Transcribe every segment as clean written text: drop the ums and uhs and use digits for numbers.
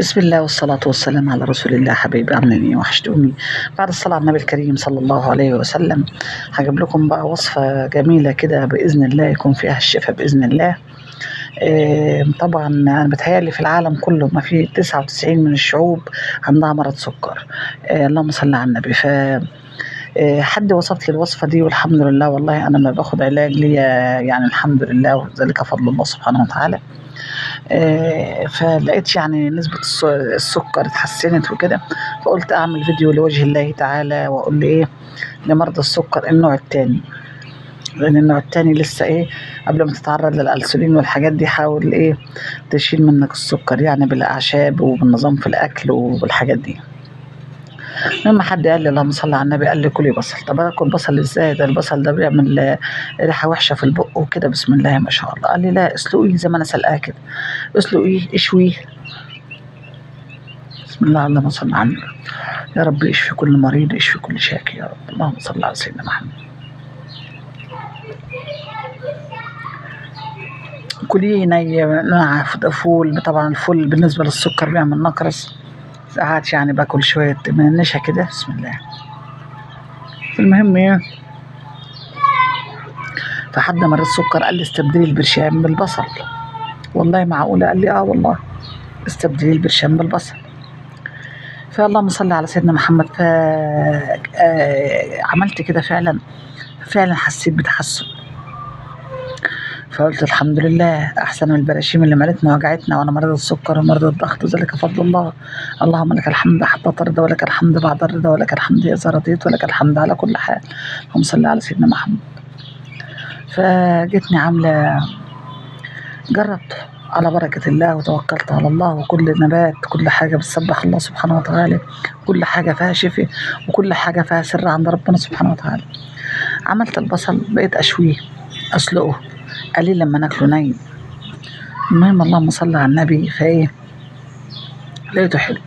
بسم الله والصلاة والسلام على رسول الله. حبيبي عاملين ايه؟ وحشتوني. بعد الصلاة على النبي الكريم صلى الله عليه وسلم، هجيب لكم بقى وصفة جميلة كده بإذن الله يكون فيها الشفاء بإذن الله. طبعا أنا بتهيألي في العالم كله ما في 99 من الشعوب عندها مرض سكر. اللهم صل على النبي. حد وصف لي الوصفة دي والحمد لله. والله أنا ما باخد علاج ليا يعني الحمد لله، وذلك فضل الله سبحانه وتعالى. فلقيت يعني نسبة السكر اتحسنت وكده، فقلت أعمل فيديو لوجه الله تعالى وأقول إيه لمرضى السكر النوع التاني، لأن النوع التاني لسه إيه قبل ما تتعرض للأنسولين والحاجات دي، حاول إيه تشيل منك السكر يعني بالأعشاب وبالنظام في الأكل وبالحاجات دي. لما حد قال لي اللهم صل على النبي، قال لي كلي بصل. طب اكل بصل ازاي؟ ده البصل ده بيعمل ريحه وحشه في البق وكده. بسم الله ما شاء الله. قال لي لا، اسلقيه زي ما انا سلقاه كده، اسلقيه اشويه. بسم الله اللهم صل على النبي. يا رب اشفي كل مريض، اشفي كل شاكي يا رب. اللهم صل على سيدنا محمد. كليه ني مع فول. طبعا الفول بالنسبه للسكر بيعمل نقرس ساعات، يعني باكل شويه من النشا كده. بسم الله. المهم ايه، فحد مريض سكر قال لي استبدلي البرشام بالبصل. والله معقوله؟ قال لي والله استبدلي البرشام بالبصل. فاللهم صل على سيدنا محمد. عملت كده فعلا حسيت بتحسن. فقلت الحمد لله، احسن من البراشيم اللي مالتنا وجعتنا وانا مريض السكر ومريض الضغط، ذلك فضل الله. اللهم لك الحمد حتى ترضى، ولك الحمد بعد الرضا، ولك الحمد اذا رضيت، ولك الحمد على كل حال. اللهم صل على سيدنا محمد. فجتني عامله، جربت على بركة الله وتوكلت على الله، وكل نبات كل حاجة بتسبح الله سبحانه وتعالى، كل حاجة فيها شفاء وكل حاجة فيها سر عند ربنا سبحانه وتعالى. عملت البصل بقيت أشويه أسلقه قليل لما ناكله ني. المهم اللهم صل على النبي. فايه لقيته حلو.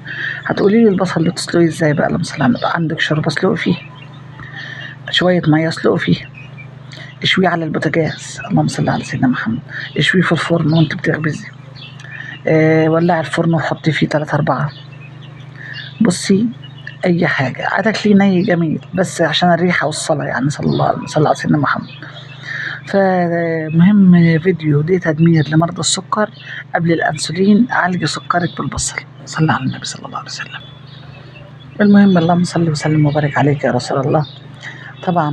هتقولي لي البصل اللي تسلقيه ازاي بقى؟ اللهم صل على النبي. عندك شوربة اسلقه فيه، شوية مية اسلقه فيه، اشويه على البوتاجاز. اللهم صل على سيدنا محمد. اشويه في الفرن وانت بتخبزي. ولع الفرن وحطي فيه 3-4. بصي اي حاجه هتاكليه ني جميل، بس عشان الريحه والصلاه يعني صلى الله على سيدنا محمد. فمهم فيديو دي تدمير لمرضى السكر قبل الانسولين، عالج سكرك بالبصل. صلى على النبي صلى الله عليه وسلم. المهم اللهم صل وسلم وبارك عليك يا رسول الله. طبعا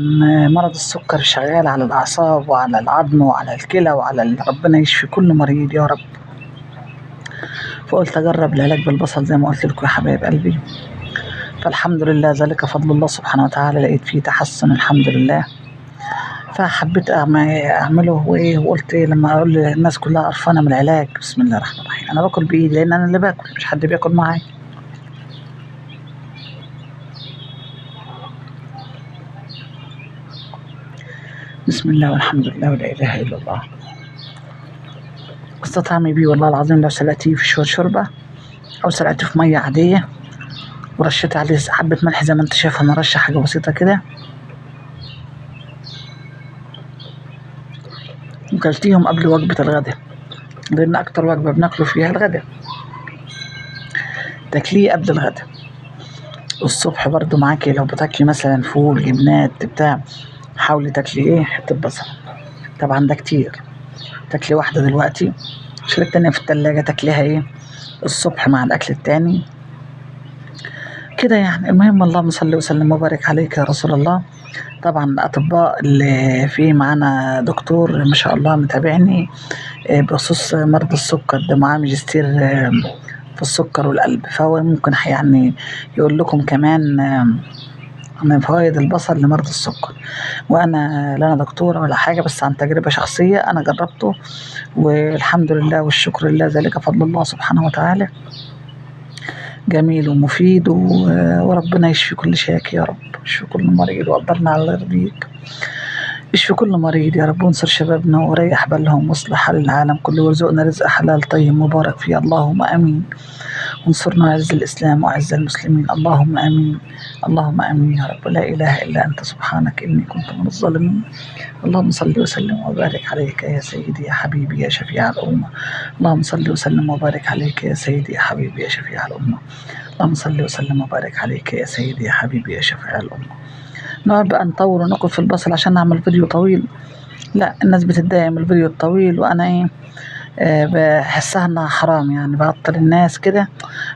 مرض السكر شغال على الاعصاب وعلى العظم وعلى الكلى وعلى ربنا يشفي كل مريض يا رب. فقلت اجرب العلاج بالبصل زي ما قلت لكم يا حبايب قلبي. فالحمد لله ذلك فضل الله سبحانه وتعالى، لقيت فيه تحسن الحمد لله. فحبيت اعمله وقلت لما اقول للناس كلها قرفانه من العلاج. بسم الله الرحمن الرحيم. انا باكل بايدي لان انا اللي باكل، مش حد بياكل معايا. بسم الله والحمد لله ولا اله الا الله. استطعمي بيه والله العظيم. لو سلقتيه في شويه شوربه او سلقتيه في ميه عاديه ورشيت عليه حبه ملح زي ما انت شايفه، انا رشه حاجه بسيطه كده، وكلتيهم قبل وجبه الغداء، لان اكتر وجبه بناكله فيها الغداء. تاكليه قبل الغداء. والصبح برضو معاكي لو بتاكلي مثلا فول جبنات بتاع، حاولي تاكلي حته بصل. طبعا ده كتير، تاكلي واحده دلوقتي عشان التانية في التلاجة تاكليها الصبح مع الاكل التاني كده يعني. المهم اللهم صل وسلم وبارك عليك يا رسول الله. طبعا الاطباء اللي في معانا دكتور ما شاء الله متابعني بخصوص مرضى السكر، ده معاه ماجستير في السكر والقلب، فهو ممكن يعني يقول لكم كمان من فوائد البصل لمرضى السكر. وانا لا انا دكتوره ولا حاجه، بس عن تجربه شخصيه انا جربته والحمد لله والشكر لله، ذلك فضل الله سبحانه وتعالى. جميل ومفيد وربنا يشفي كل شاكي يا رب، يشفي كل مريض وقدرنا على يرضيك. اشفي كل مريض يا رب، وانصر شبابنا وريح بالهم واصلح حال العالم كله، وارزقنا رزق حلال طيب مبارك فيه، اللهم امين. وانصرنا وعز الإسلام وعز المسلمين. اللهم آمين. اللهم آمين يا رب. لا إله إلا أنت سبحانك إني كنت من الظالمين. اللهم صل وسلم وبارك عليك يا سيدي يا حبيبي يا شفيع الأمة. اللهم صل وسلم وبارك عليك يا سيدي يا حبيبي يا شفيع الأمة. اللهم صل وسلم وبارك عليك يا سيدي يا حبيبي يا شفيع الأمة. نقعد بقى نطور وناكل في البصل عشان نعمل فيديو طويل؟ لا، الناس بتتضايق من الفيديو الطويل، وأنا إيه بحسها انها حرام، يعني بعطل الناس كده،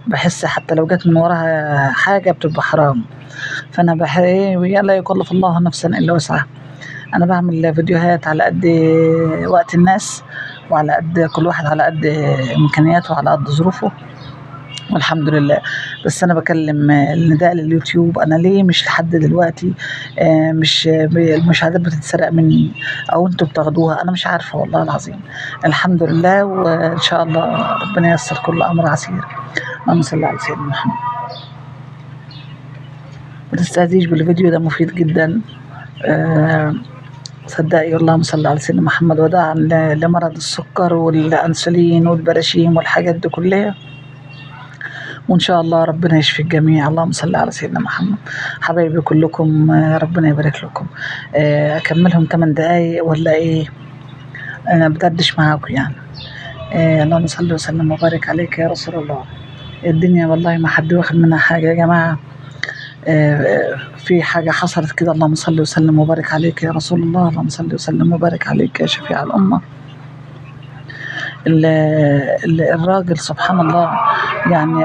بحس حتى لو جت من وراها حاجة بتبقى حرام. فانا لا يكلف الله نفسا الا وسعها. انا بعمل فيديوهات على قد وقت الناس، وعلى قد كل واحد على قد امكانياته وعلى قد ظروفه، والحمد لله. بس انا بكلم النداء لليوتيوب، انا ليه مش لحد دلوقتي مش المشاهدات بتتسرق مني او انتوا بتاخدوها؟ انا مش عارفه والله العظيم. الحمد لله، وان شاء الله ربنا ييسر كل امر عسير. اللهم صل على سيدنا محمد. ما تستهزيش بالفيديو ده، مفيد جدا صدقي. اللهم صل على سيدنا محمد. وداعا لمرض السكر والانسولين والبراشيم والحاجات دي كلها، وإن شاء الله ربنا يشفي الجميع. اللهم صل على سيدنا محمد. حبايبي كلكم ربنا يبارك لكم. أكملهم 8 دقايق ولا إيه؟ أنا بدردش معاكم يعني. اللهم صل وسلم وبارك عليك يا رسول الله. الدنيا والله ما حد واخد منها حاجة يا جماعة. في حاجة حصلت كده، اللهم صل وسلم وبارك عليك يا رسول الله. اللهم صل وسلم وبارك عليك يا شفيع الأمة. الراجل سبحان الله يعني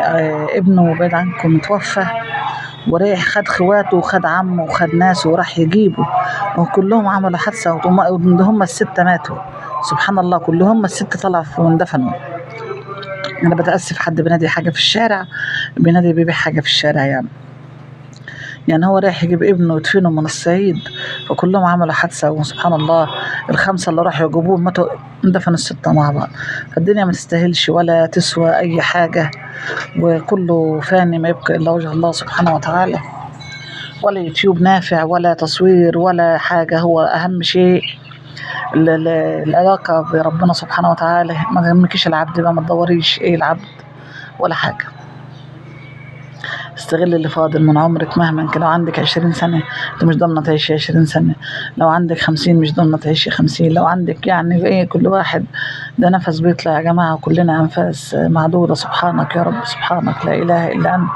ابنه بعيد عنكم متوفى، ورايح خد خواته وخد عمه وخد ناسه وراح يجيبه، وكلهم عملوا حادثة، وهم الستة ماتوا. سبحان الله، كلهم الستة طلعوا واندفنوا. أنا بتأسف حد بينادي حاجة في الشارع، بينادي بيبيع حاجة في الشارع يعني هو رايح يجيب ابنه ويدفنه من الصعيد، فكلهم عملوا حادثة، وسبحان الله الخمسة اللي راحوا يجيبوه ماتوا، اندفنوا الستة مع بعض. فالدنيا ما تستاهلش ولا تسوى أي حاجة، وكله فاني، ما يبقى إلا وجه الله سبحانه وتعالى. ولا يوتيوب نافع ولا تصوير ولا حاجة. هو أهم شيء العلاقة بربنا سبحانه وتعالى. ما تهمكيش العبد بقى، ما تدوريش ايه العبد ولا حاجة. استغل اللي فاضل من عمرك مهما كان. لو عندك 20 سنة انت مش ضامنة تعيشي 20 سنة، لو عندك 50 مش ضامنة تعيشي 50، لو عندك يعني ايه، كل واحد ده نفس بيطلع يا جماعة، كلنا أنفاس معدودة. سبحانك يا رب، سبحانك لا إله إلا أنت،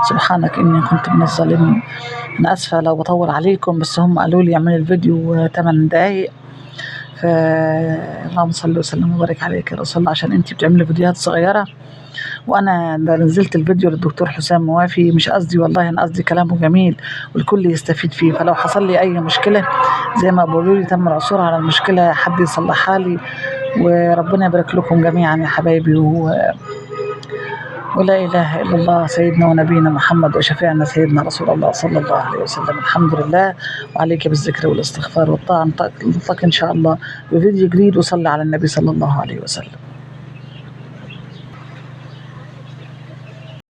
سبحانك إني كنت من الظالمين. أنا آسفة لو بطول عليكم، بس هم قالوا لي اعملي الفيديو 8 دقايق، اللهم صل وسلم وبارك عليك يا رسول الله، عشان انتي بتعملي فيديوهات صغيرة. وانا نزلت الفيديو للدكتور حسام موافي، مش قصدي والله، انا قصدي كلامه جميل والكل يستفيد فيه. فلو حصل لي اي مشكلة زي ما بيقولوا لي تم العثور على المشكلة، حد يصلحها لي. وربنا يبارك لكم جميعا يا حبايبي. ولا إله إلا الله سيدنا ونبينا محمد وشفيعنا سيدنا رسول الله صلى الله عليه وسلم. الحمد لله. وعليك بالذكر والاستغفار والطاعة. نلتقي إن شاء الله بفيديو جديد، وصلي على النبي صلى الله عليه وسلم.